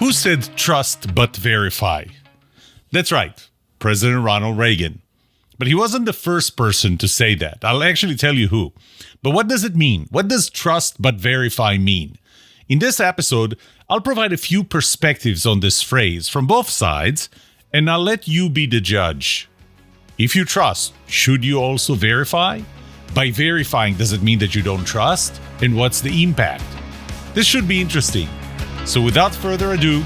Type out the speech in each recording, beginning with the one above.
Who said trust but verify? That's right, President Ronald Reagan. But he wasn't the first person to say that. I'll actually tell you who. But what does it mean? What does trust but verify mean? In this episode, I'll provide a few perspectives on this phrase from both sides, and I'll let you be the judge. If you trust, should you also verify? By verifying, does it mean that you don't trust? And what's the impact? This should be interesting. So without further ado,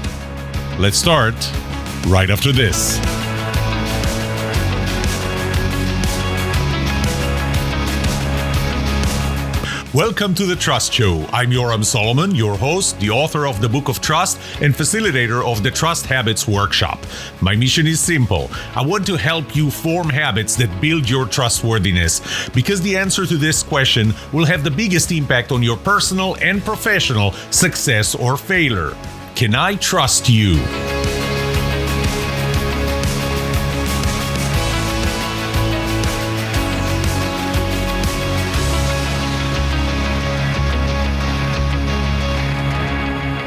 let's start right after this. Welcome to The Trust Show. I'm Yoram Solomon, your host, the author of the Book of Trust and facilitator of the Trust Habits Workshop. My mission is simple. I want to help you form habits that build your trustworthiness, because the answer to this question will have the biggest impact on your personal and professional success or failure. Can I trust you?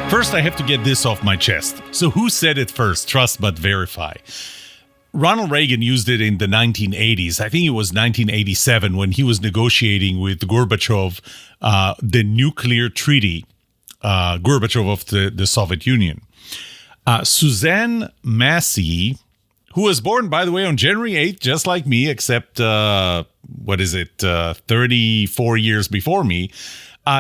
First, I have to get this off my chest. So who said it first, trust but verify? Ronald Reagan used it in the 1980s. I think it was 1987 when he was negotiating with Gorbachev the nuclear treaty, Gorbachev of the Soviet Union. Suzanne Massey, who was born, by the way, on January 8th, just like me, except, 34 years before me,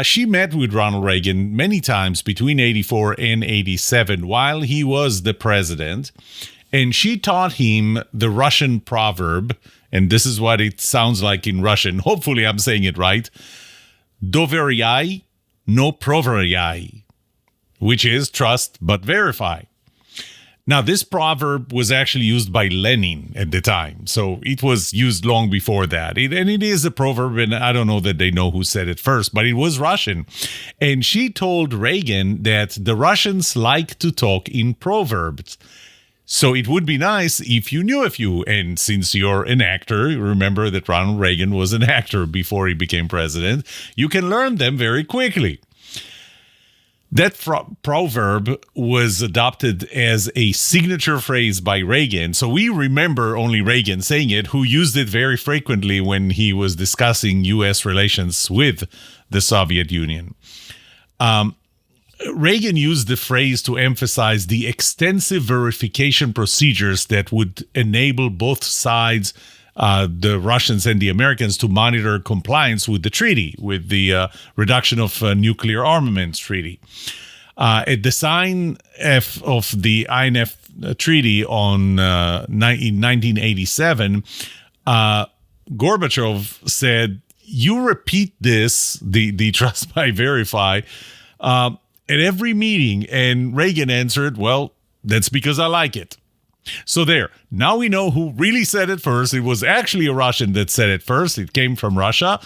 she met with Ronald Reagan many times between 84 and 87 while he was the president. And she taught him the Russian proverb, and this is what it sounds like in Russian. Hopefully I'm saying it right. Doveryai, no proveryai, which is trust but verify. Now, this proverb was actually used by Lenin at the time, so it was used long before that. And it is a proverb, and I don't know that they know who said it first, but it was Russian. And she told Reagan that the Russians like to talk in proverbs. So it would be nice if you knew a few. And since you're an actor, remember that Ronald Reagan was an actor before he became president, you can learn them very quickly. That proverb was adopted as a signature phrase by Reagan. So we remember only Reagan saying it, who used it very frequently when he was discussing U.S. relations with the Soviet Union. Reagan used the phrase to emphasize the extensive verification procedures that would enable both sides, the Russians and the Americans, to monitor compliance with the treaty, with the reduction of nuclear armaments treaty. At the sign of the INF treaty in 1987, Gorbachev said, "You repeat this, the trust by verify, at every meeting." And Reagan answered, "Well, that's because I like it." So there, now we know who really said it first. It was actually a Russian that said it first. It came from Russia.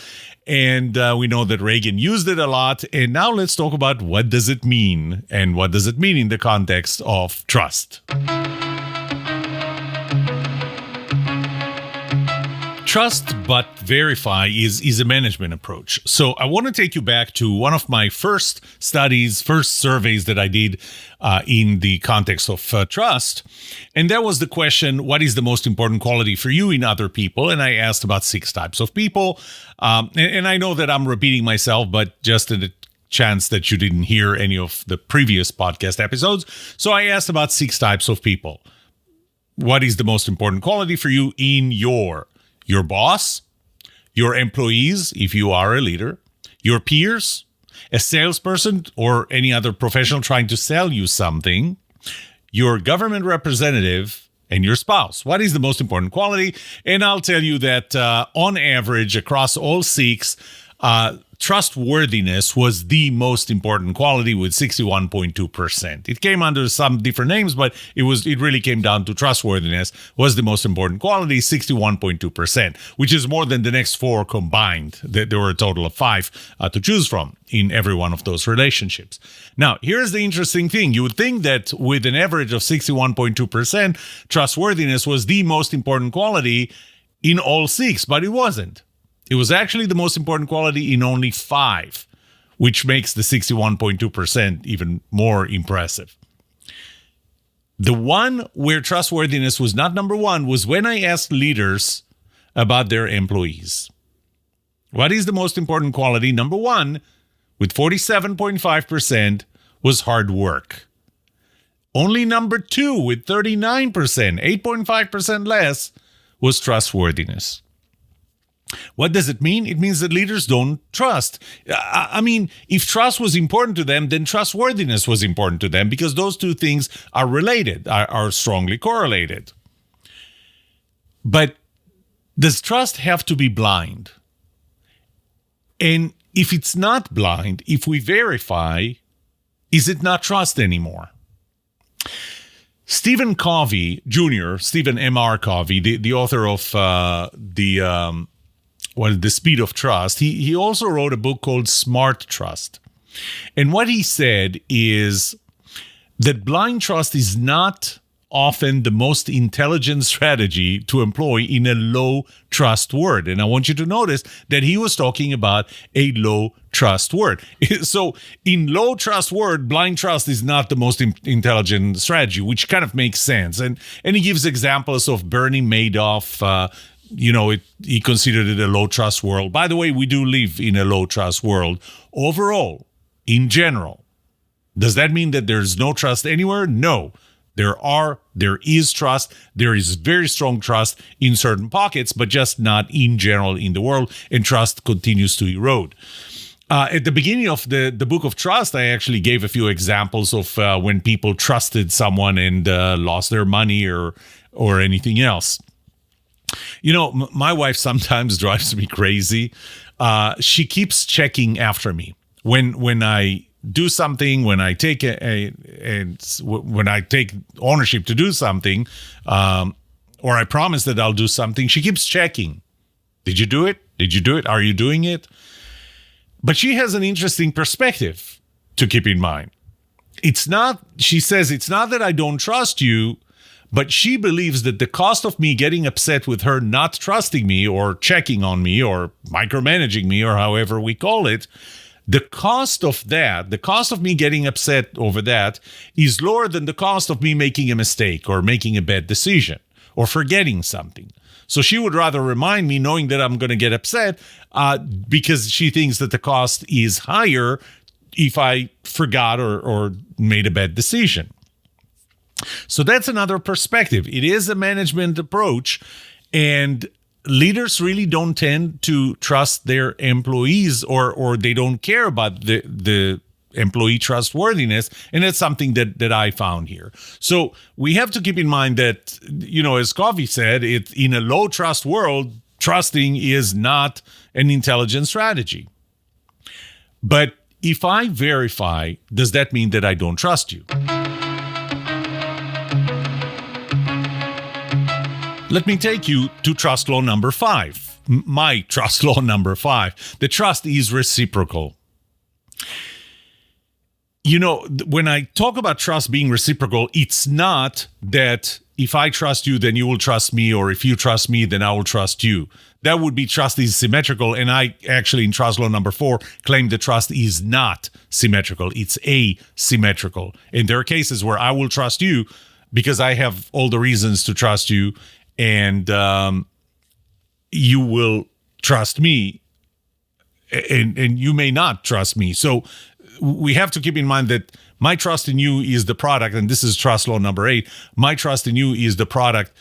And we know that Reagan used it a lot. And now let's talk about what does it mean, and what does it mean in the context of trust. Trust but verify is a management approach. So I want to take you back to one of my first surveys that I did in the context of trust. And that was the question, what is the most important quality for you in other people? And I asked about 6 types of people. And I know that I'm repeating myself, but just in the chance that you didn't hear any of the previous podcast episodes. So I asked about 6 types of people. What is the most important quality for you in your boss, your employees, if you are a leader, your peers, a salesperson or any other professional trying to sell you something, your government representative, and your spouse. What is the most important quality? And I'll tell you that on average, across all 6, trustworthiness was the most important quality with 61.2%. It came under some different names, but it really came down to trustworthiness was the most important quality, 61.2%, which is more than the next 4 combined. There were a total of 5 to choose from in every one of those relationships. Now, here's the interesting thing. You would think that with an average of 61.2%, trustworthiness was the most important quality in all 6, but it wasn't. It was actually the most important quality in only 5, which makes the 61.2% even more impressive. The one where trustworthiness was not number one was when I asked leaders about their employees. What is the most important quality? Number one, with 47.5%, was hard work. Only number two, with 39%, 8.5% less, was trustworthiness. What does it mean? It means that leaders don't trust. I mean, if trust was important to them, then trustworthiness was important to them, because those two things are related, are strongly correlated. But does trust have to be blind? And if it's not blind, if we verify, is it not trust anymore? Stephen Covey Jr., Stephen M.R. Covey, the author of The Speed of Trust, he also wrote a book called Smart Trust. And what he said is that blind trust is not often the most intelligent strategy to employ in a low trust world. And I want you to notice that he was talking about a low trust world. So in low trust world, blind trust is not the most intelligent strategy, which kind of makes sense. And he gives examples of Bernie Madoff. He considered it a low trust world. By the way, we do live in a low trust world. Overall, in general, does that mean that there's no trust anywhere? No. There is trust. There is very strong trust in certain pockets, but just not in general in the world, and trust continues to erode. At the beginning of the book of trust, I actually gave a few examples of when people trusted someone and lost their money or anything else. My wife sometimes drives me crazy. She keeps checking after me when I do something, when I take when I take ownership to do something, or I promise that I'll do something. She keeps checking. Did you do it? Did you do it? Are you doing it? But she has an interesting perspective to keep in mind. She says, it's not that I don't trust you, but she believes that the cost of me getting upset with her not trusting me or checking on me or micromanaging me or however we call it, the cost of me getting upset over that is lower than the cost of me making a mistake or making a bad decision or forgetting something. So she would rather remind me, knowing that I'm going to get upset, because she thinks that the cost is higher if I forgot or made a bad decision. So that's another perspective. It is a management approach, and leaders really don't tend to trust their employees, or they don't care about the employee trustworthiness. And that's something that I found here. So we have to keep in mind that, as Covey said, in a low trust world, trusting is not an intelligent strategy. But if I verify, does that mean that I don't trust you? Let me take you to trust law number 5. My trust law number 5. The trust is reciprocal. When I talk about trust being reciprocal, it's not that if I trust you, then you will trust me, or if you trust me, then I will trust you. That would be trust is symmetrical. And I actually, in trust law number 4, claim that trust is not symmetrical. It's asymmetrical. And there are cases where I will trust you because I have all the reasons to trust you, and you will trust me, and you may not trust me. So we have to keep in mind that my trust in you is the product, and this is trust law number 8. My trust in you is the product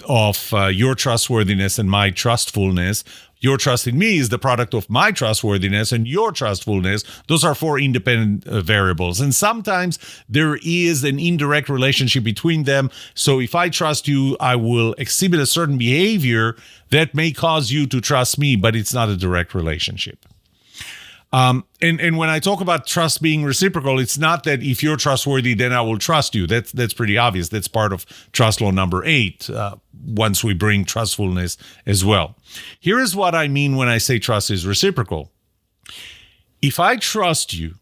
of your trustworthiness and my trustfulness. Your trust in me is the product of my trustworthiness and your trustfulness. Those are 4 independent variables. And sometimes there is an indirect relationship between them. So if I trust you, I will exhibit a certain behavior that may cause you to trust me, but it's not a direct relationship. And when I talk about trust being reciprocal, it's not that if you're trustworthy, then I will trust you. That's pretty obvious. That's part of trust law number 8, once we bring trustfulness as well. Here is what I mean when I say trust is reciprocal. If I trust you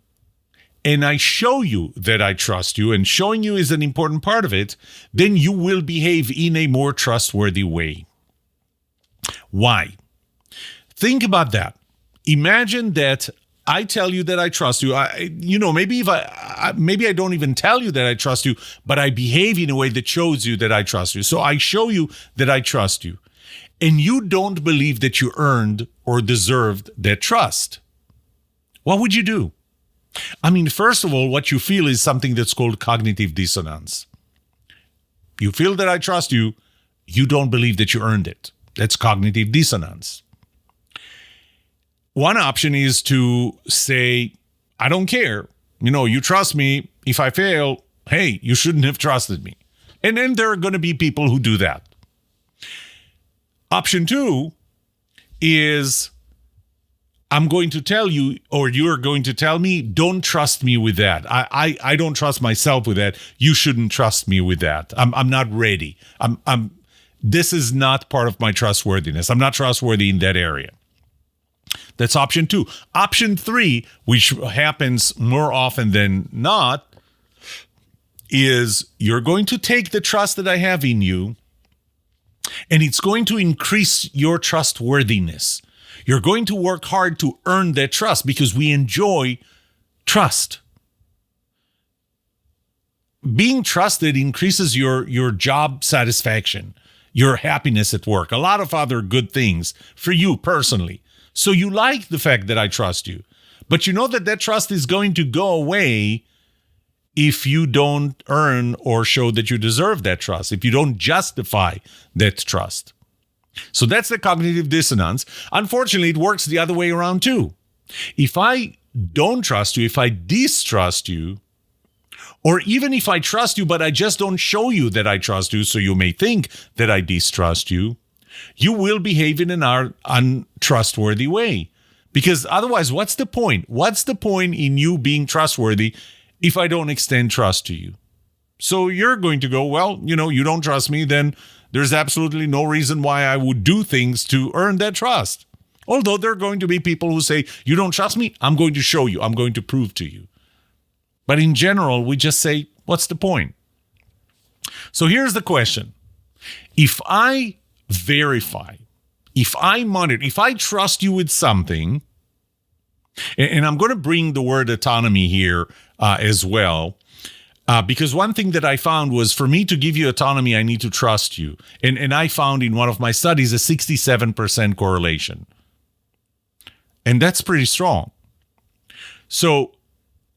and I show you that I trust you, and showing you is an important part of it, then you will behave in a more trustworthy way. Why? Think about that. Imagine that I tell you that I trust you. Maybe maybe I don't even tell you that I trust you, but I behave in a way that shows you that I trust you. So I show you that I trust you, and you don't believe that you earned or deserved that trust. What would you do? I mean, first of all, what you feel is something that's called cognitive dissonance. You feel that I trust you. You don't believe that you earned it. That's cognitive dissonance. One option is to say, I don't care. You trust me. If I fail, hey, you shouldn't have trusted me. And then there are going to be people who do that. Option 2 is, I'm going to tell you, or you're going to tell me, don't trust me with that. I don't trust myself with that. You shouldn't trust me with that. I'm not ready. This is not part of my trustworthiness. I'm not trustworthy in that area. That's option 2. Option 3, which happens more often than not, is you're going to take the trust that I have in you, and it's going to increase your trustworthiness. You're going to work hard to earn that trust because we enjoy trust. Being trusted increases your job satisfaction, your happiness at work, a lot of other good things for you personally. So you like the fact that I trust you, but you know that trust is going to go away if you don't earn or show that you deserve that trust, if you don't justify that trust. So that's the cognitive dissonance. Unfortunately, it works the other way around too. If I don't trust you, if I distrust you, or even if I trust you, but I just don't show you that I trust you, so you may think that I distrust you, you will behave in an untrustworthy way. Because otherwise, what's the point? What's the point in you being trustworthy if I don't extend trust to you? So you're going to go, well, you don't trust me, then there's absolutely no reason why I would do things to earn that trust. Although there are going to be people who say, you don't trust me, I'm going to show you, I'm going to prove to you. But in general, we just say, what's the point? So here's the question. If I verify, if I monitor, if I trust you with something, and I'm going to bring the word autonomy here as well, because one thing that I found was for me to give you autonomy, I need to trust you. And I found in one of my studies a 67% correlation. And that's pretty strong. So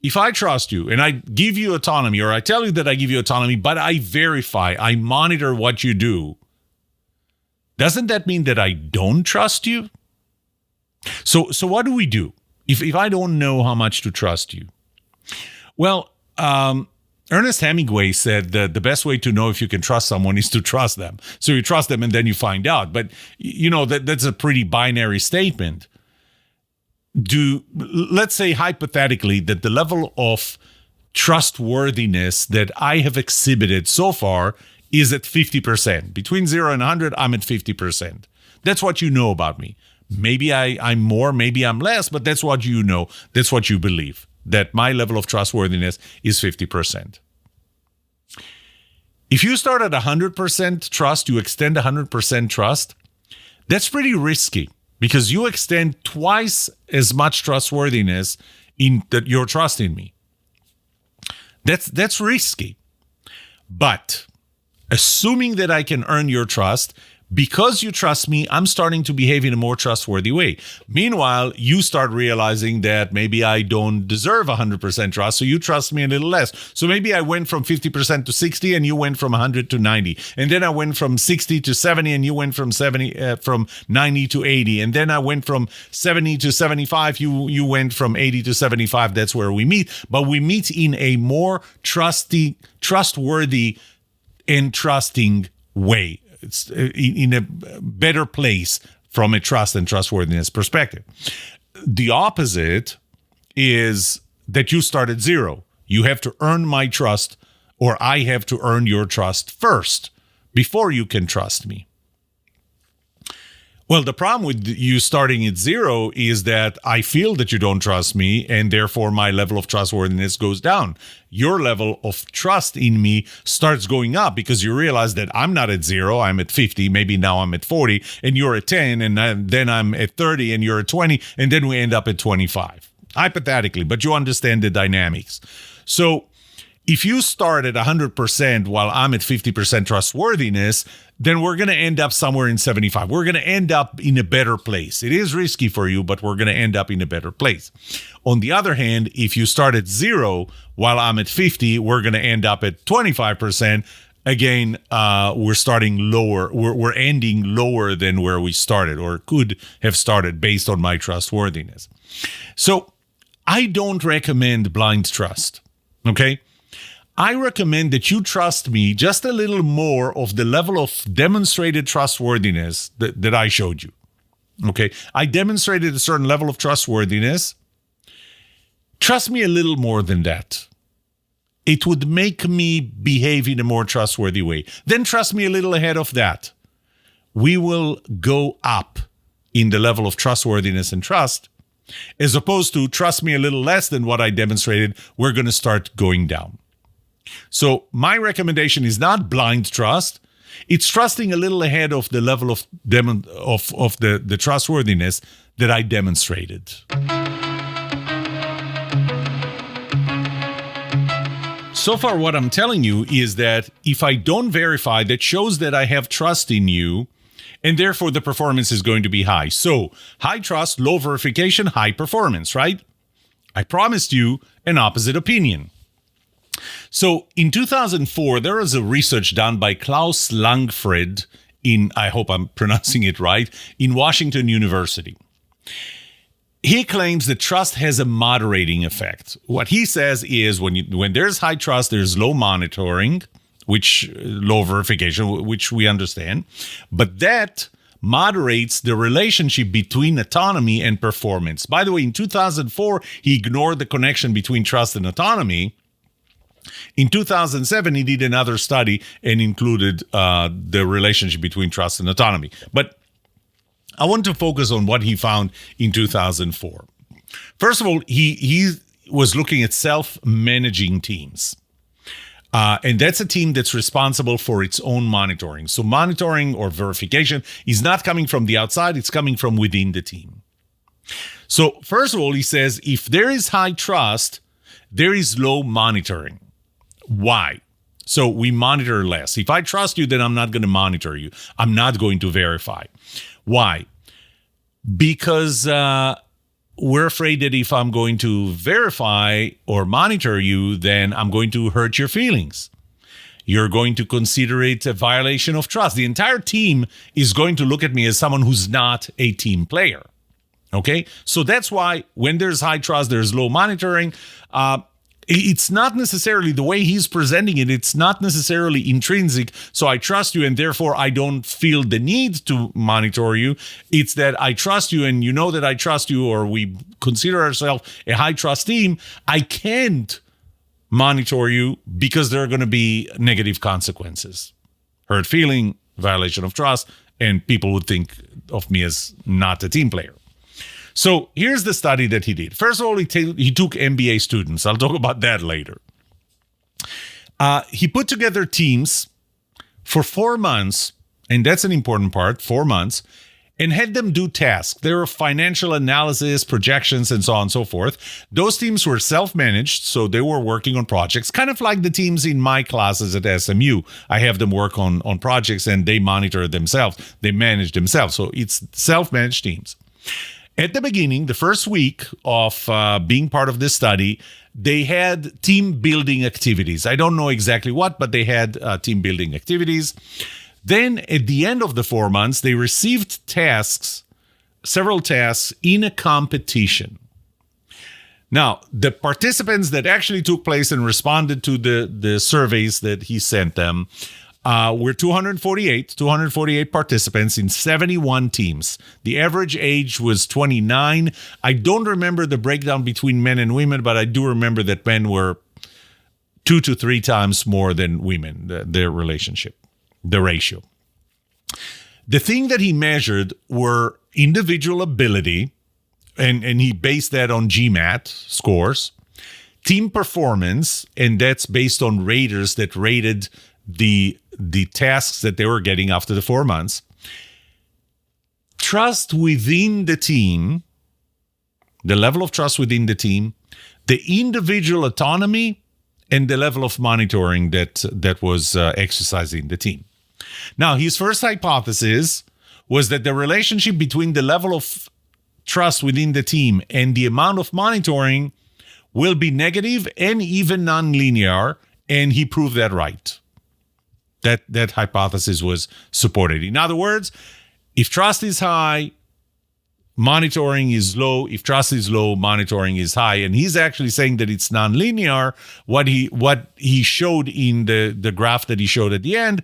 if I trust you and I give you autonomy, or I tell you that I give you autonomy, but I verify, I monitor what you do, doesn't that mean that I don't trust you? So what do we do if I don't know how much to trust you? Well, Ernest Hemingway said that the best way to know if you can trust someone is to trust them. So you trust them and then you find out. But, that's a pretty binary statement. Let's say hypothetically that the level of trustworthiness that I have exhibited so far is at 50%. Between 0 and 100, I'm at 50%. That's what you know about me. Maybe I'm more, maybe I'm less, but that's what you know. That's what you believe, that my level of trustworthiness is 50%. If you start at 100% trust, you extend 100% trust, that's pretty risky because you extend twice as much trustworthiness in that your trust in me. That's risky. But assuming that I can earn your trust, because you trust me, I'm starting to behave in a more trustworthy way. Meanwhile, you start realizing that maybe I don't deserve 100% trust, so you trust me a little less. So maybe I went from 50% to 60 and you went from 100 to 90. And then I went from 60 to 70 and you went from 90 to 80. And then I went from 70 to 75. You went from 80 to 75. That's where we meet. But we meet in a more trustworthy and trusting way. It's in a better place from a trust and trustworthiness perspective. The opposite is that you start at 0. You have to earn my trust, or I have to earn your trust first before you can trust me. Well, the problem with you starting at 0 is that I feel that you don't trust me, and therefore my level of trustworthiness goes down. Your level of trust in me starts going up because you realize that I'm not at 0, I'm at 50, maybe now I'm at 40, and you're at 10, and then I'm at 30, and you're at 20, and then we end up at 25. hypothetically, but you understand the dynamics. So if you start at 100% while I'm at 50% trustworthiness, then we're going to end up somewhere in 75. We're going to end up in a better place. It is risky for you, but we're going to end up in a better place. On the other hand, if you start at 0 while I'm at 50, we're going to end up at 25%. Again, we're starting lower. We're ending lower than where we started or could have started based on my trustworthiness. So I don't recommend blind trust. Okay? I recommend that you trust me just a little more of the level of demonstrated trustworthiness that I showed you. Okay? I demonstrated a certain level of trustworthiness. Trust me a little more than that. It would make me behave in a more trustworthy way. Then trust me a little ahead of that. We will go up in the level of trustworthiness and trust, as opposed to trust me a little less than what I demonstrated, we're going to start going down. So my recommendation is not blind trust. It's trusting a little ahead of the level of the trustworthiness that I demonstrated. So far, what I'm telling you is that if I don't verify, that shows that I have trust in you, and therefore the performance is going to be high. So high trust, low verification, high performance, right? I promised you an opposite opinion. So in 2004, there was a research done by Klaus Langfried I hope I'm pronouncing it right, in Washington University. He claims that trust has a moderating effect. What he says is when there's high trust, there's low monitoring, low verification, which we understand, but that moderates the relationship between autonomy and performance. By the way, in 2004, he ignored the connection between trust and autonomy. In 2007, he did another study and included the relationship between trust and autonomy. But I want to focus on what he found in 2004. First of all, he was looking at self-managing teams. And that's a team that's responsible for its own monitoring. So monitoring or verification is not coming from the outside, it's coming from within the team. So first of all, he says, if there is high trust, there is low monitoring. Why? So we monitor less. If I trust you, then I'm not going to monitor you. I'm not going to verify. Why? Because we're afraid that if I'm going to verify or monitor you, then I'm going to hurt your feelings. You're going to consider it a violation of trust. The entire team is going to look at me as someone who's not a team player. Okay? So that's why when there's high trust, there's low monitoring. It's not necessarily the way he's presenting it. It's not necessarily intrinsic. So I trust you and therefore I don't feel the need to monitor you. It's that I trust you and you know that I trust you, or we consider ourselves a high trust team. I can't monitor you because there are going to be negative consequences. Hurt feeling, violation of trust, and people would think of me as not a team player. So here's the study that he did. First of all, he took MBA students. I'll talk about that later. He put together teams for 4 months, and that's an important part, 4 months, and had them do tasks. There were financial analysis, projections, and so on and so forth. Those teams were self-managed, so they were working on projects, kind of like the teams in my classes at SMU. I have them work on projects, and they monitor themselves. They manage themselves. So it's self-managed teams. At the beginning, the first week of being part of this study, they had team building activities. I don't know exactly what, but they had team building activities. Then at the end of the 4 months, they received tasks, several tasks in a competition. Now, the participants that actually took place and responded to the surveys that he sent them were 248 participants in 71 teams. The average age was 29. I don't remember the breakdown between men and women, but I do remember that men were 2 to 3 times more than women, their relationship, the ratio. The thing that he measured were individual ability, and he based that on GMAT scores, team performance, and that's based on raters that rated the tasks that they were getting after the 4 months. Trust within the team, the level of trust within the team, the individual autonomy, and the level of monitoring that was exercised in the team. Now, his first hypothesis was that the relationship between the level of trust within the team and the amount of monitoring will be negative and even nonlinear, and he proved that right. That hypothesis was supported. In other words, if trust is high, monitoring is low. If trust is low, monitoring is high. And he's actually saying that it's nonlinear. What he showed in the graph that he showed at the end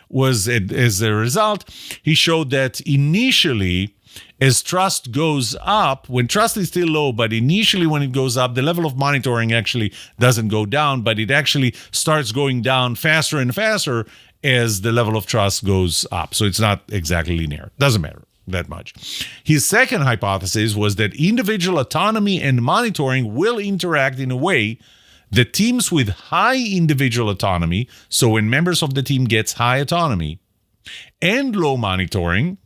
was, as a result, he showed that initially, as trust goes up, when trust is still low, but initially when it goes up, the level of monitoring actually doesn't go down, but it actually starts going down faster and faster as the level of trust goes up. So it's not exactly linear. Doesn't matter that much. His second hypothesis was that individual autonomy and monitoring will interact in a way that teams with high individual autonomy, so when members of the team gets high autonomy, and low monitoring,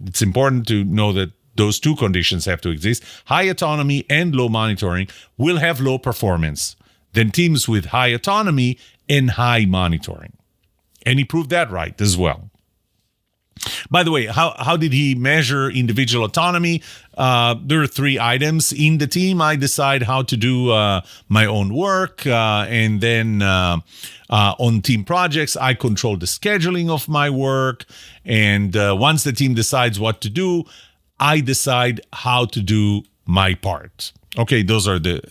it's important to know that those two conditions have to exist, high autonomy and low monitoring, will have low performance than teams with high autonomy and high monitoring. And he proved that right as well. By the way, how did he measure individual autonomy? There are 3 items. In the team, I decide how to do my own work. And then on team projects, I control the scheduling of my work. And once the team decides what to do, I decide how to do my part. Okay, those are this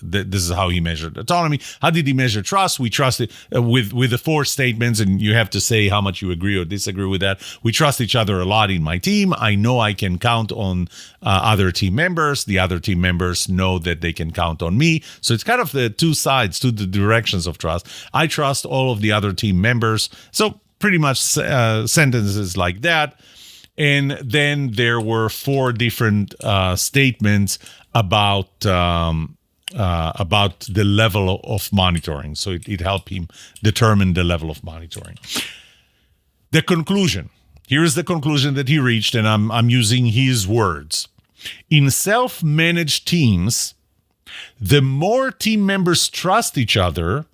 is how he measured autonomy. How did he measure trust? We trusted with the 4 statements, and you have to say how much you agree or disagree with that. We trust each other a lot in my team. I know I can count on other team members. The other team members know that they can count on me. So it's kind of the 2 sides, 2 directions of trust. I trust all of the other team members. So pretty much sentences like that. And then there were 4 different statements about the level of monitoring. So it helped him determine the level of monitoring. The conclusion. Here is the conclusion that he reached, and I'm using his words. In self-managed teams, the more team members trust each other,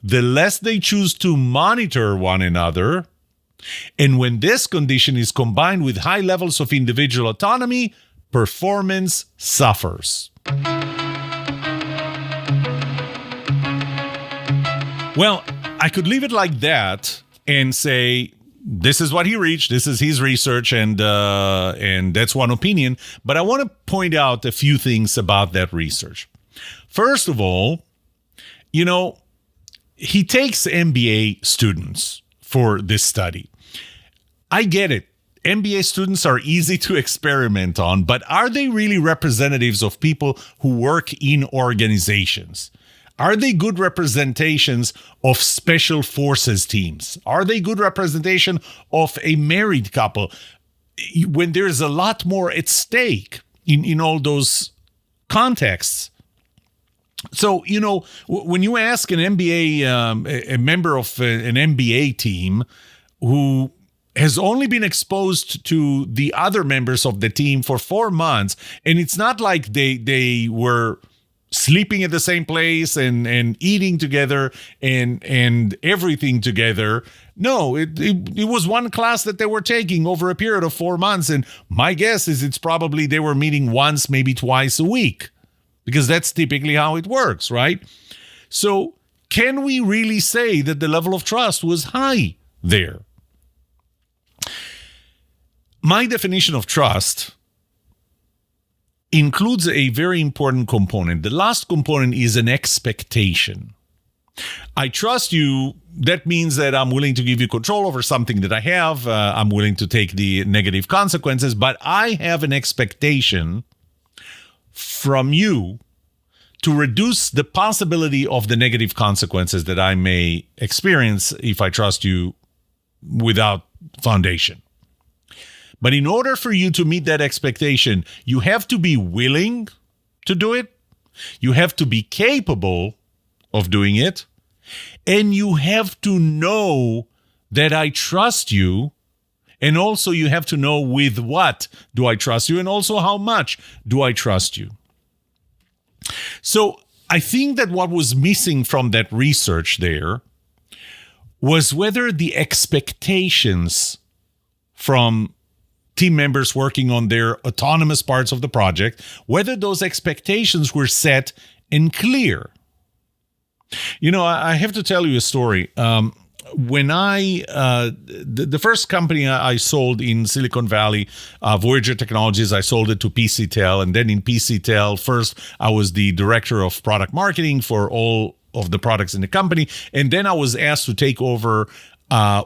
the less they choose to monitor one another. And when this condition is combined with high levels of individual autonomy, performance suffers. Well, I could leave it like that and say, this is what he reached, this is his research, and that's one opinion. But I want to point out a few things about that research. First of all, he takes MBA students for this study. I get it. MBA students are easy to experiment on, but are they really representatives of people who work in organizations? Are they good representations of special forces teams? Are they good representation of a married couple? When there's a lot more at stake in all those contexts. So, when you ask an MBA, a member of an MBA team who has only been exposed to the other members of the team for 4 months, and it's not like they were sleeping at the same place and eating together and everything together. No, it was one class that they were taking over a period of 4 months, and my guess is it's probably they were meeting once, maybe twice a week, because that's typically how it works, right? So can we really say that the level of trust was high there? My definition of trust includes a very important component. The last component is an expectation. I trust you. That means that I'm willing to give you control over something that I have. I'm willing to take the negative consequences, but I have an expectation from you to reduce the possibility of the negative consequences that I may experience if I trust you without foundation. But in order for you to meet that expectation, you have to be willing to do it. You have to be capable of doing it. And you have to know that I trust you. And also you have to know with what do I trust you, and also how much do I trust you. So I think that what was missing from that research there was whether the expectations from team members working on their autonomous parts of the project, whether those expectations were set and clear. You know, I have to tell you a story. When the first company I sold in Silicon Valley, Voyager Technologies, I sold it to PCTEL. And then in PCTEL, first, I was the director of product marketing for all of the products in the company. And then I was asked to take over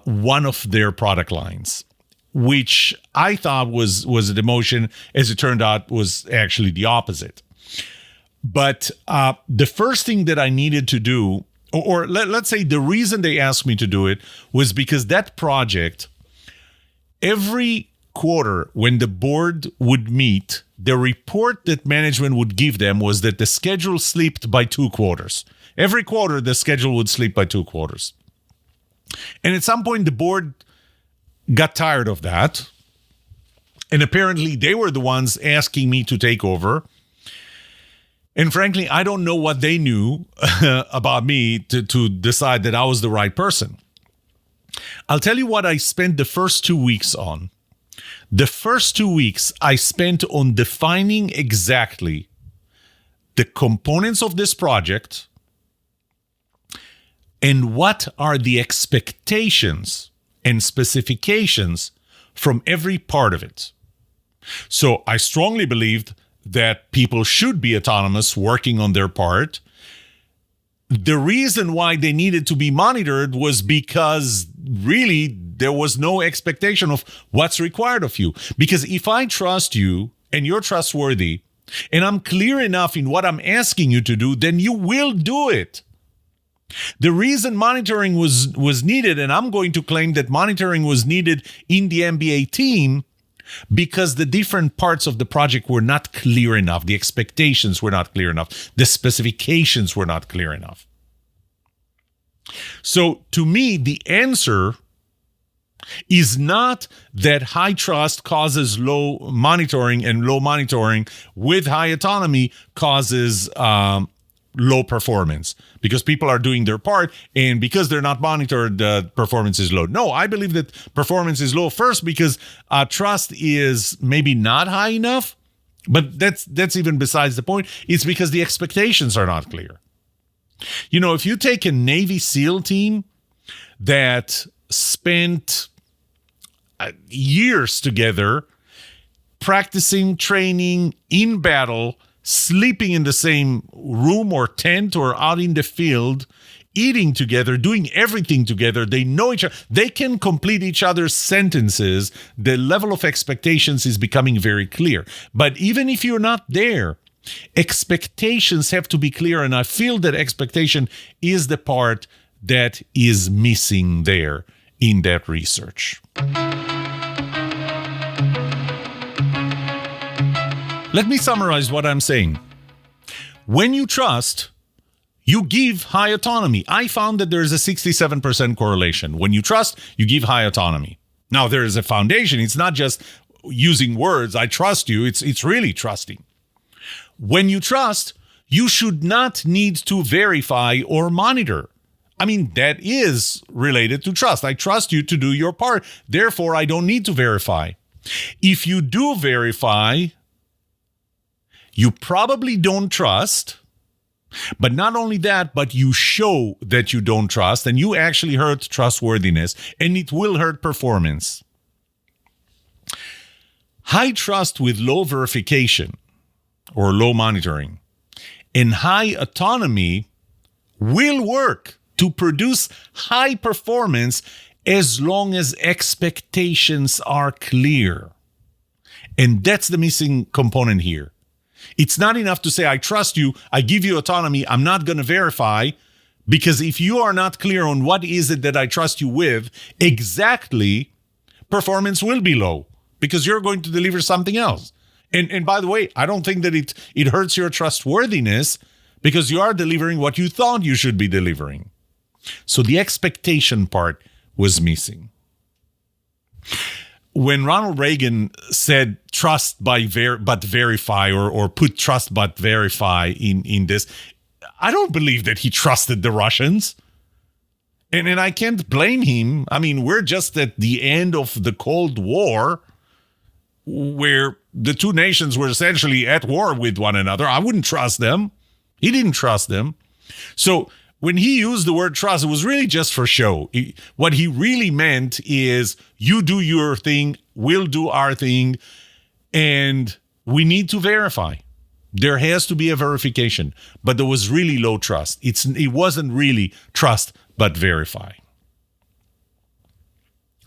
one of their product lines, which I thought was a demotion. As it turned out, was actually the opposite. But the first thing that I needed to do, or let's say the reason they asked me to do it, was because that project, every quarter when the board would meet, the report that management would give them was that the schedule slipped by 2 quarters. Every quarter, the schedule would slip by 2 quarters. And at some point, the board got tired of that. And apparently, they were the ones asking me to take over. And frankly, I don't know what they knew about me to decide that I was the right person. I'll tell you what I spent the first 2 weeks on. The first 2 weeks I spent on defining exactly the components of this project and what are the expectations and specifications from every part of it. So I strongly believed that people should be autonomous working on their part. The reason why they needed to be monitored was because really there was no expectation of what's required of you. Because if I trust you and you're trustworthy and I'm clear enough in what I'm asking you to do, then you will do it. The reason monitoring was needed, and I'm going to claim that monitoring was needed in the MBA team, because the different parts of the project were not clear enough. The expectations were not clear enough. The specifications were not clear enough. So to me, the answer is not that high trust causes low monitoring and low monitoring with high autonomy causes low performance, because people are doing their part, and because they're not monitored, performance is low. No, I believe that performance is low first because trust is maybe not high enough, but that's even besides the point. It's because the expectations are not clear. You know, if you take a Navy SEAL team that spent years together practicing, training, in battle, sleeping in the same room or tent or out in the field, eating together, doing everything together. They know each other. They can complete each other's sentences. The level of expectations is becoming very clear. But even if you're not there, expectations have to be clear. And I feel that expectation is the part that is missing there in that research. Let me summarize what I'm saying. When you trust, you give high autonomy. I found that there is a 67% correlation. When you trust, you give high autonomy. Now, there is a foundation. It's not just using words, I trust you. It's really trusting. When you trust, you should not need to verify or monitor. I mean, that is related to trust. I trust you to do your part. Therefore, I don't need to verify. If you do verify, you probably don't trust, but not only that, but you show that you don't trust, and you actually hurt trustworthiness, and it will hurt performance. High trust with low verification or low monitoring and high autonomy will work to produce high performance as long as expectations are clear. And that's the missing component here. It's not enough to say, I trust you, I give you autonomy, I'm not going to verify, because if you are not clear on what is it that I trust you with, exactly, performance will be low because you're going to deliver something else. And by the way, I don't think that it hurts your trustworthiness because you are delivering what you thought you should be delivering. So the expectation part was missing. when Ronald Reagan said trust but verify or put trust but verify in this, I don't believe that he trusted the Russians. And I can't blame him. I mean, we're just at the end of the Cold War, where the two nations were essentially at war with one another. I wouldn't trust them. He didn't trust them. So when he used the word trust, it was really just for show. What he really meant is, you do your thing, we'll do our thing, and we need to verify. There has to be a verification, but there was really low trust. It wasn't really trust but verify.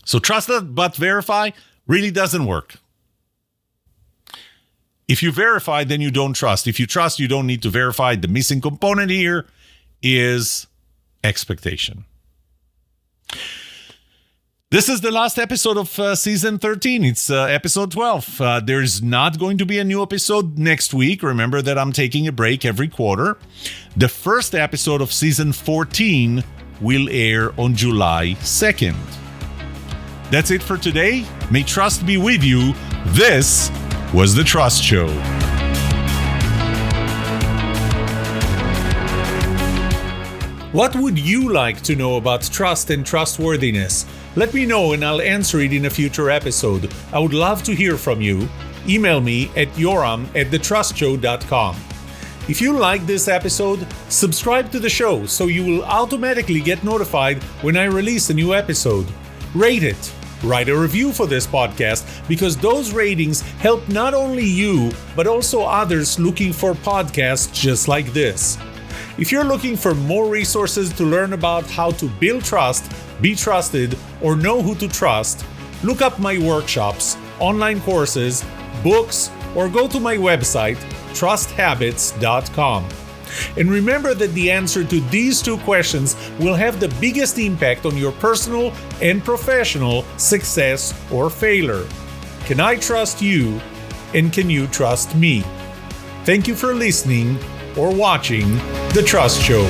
So trust but verify really doesn't work. If you verify, then you don't trust. If you trust, you don't need to verify. The missing component here is expectation. This is the last episode of season 13. It's episode 12. There's not going to be a new episode next week. Remember that I'm taking a break every quarter. The first episode of season 14 will air on July 2nd. That's it for today. May trust be with you. This was The Trust Show. What would you like to know about trust and trustworthiness? Let me know and I'll answer it in a future episode. I would love to hear from you. Email me at yoram@thetrustshow.com. If you like this episode, subscribe to the show so you will automatically get notified when I release a new episode. Rate it. Write a review for this podcast, because those ratings help not only you, but also others looking for podcasts just like this. If you're looking for more resources to learn about how to build trust, be trusted, or know who to trust, look up my workshops, online courses, books, or go to my website, trusthabits.com. And remember that the answer to these two questions will have the biggest impact on your personal and professional success or failure. Can I trust you? And can you trust me? Thank you for listening or watching The Trust Show.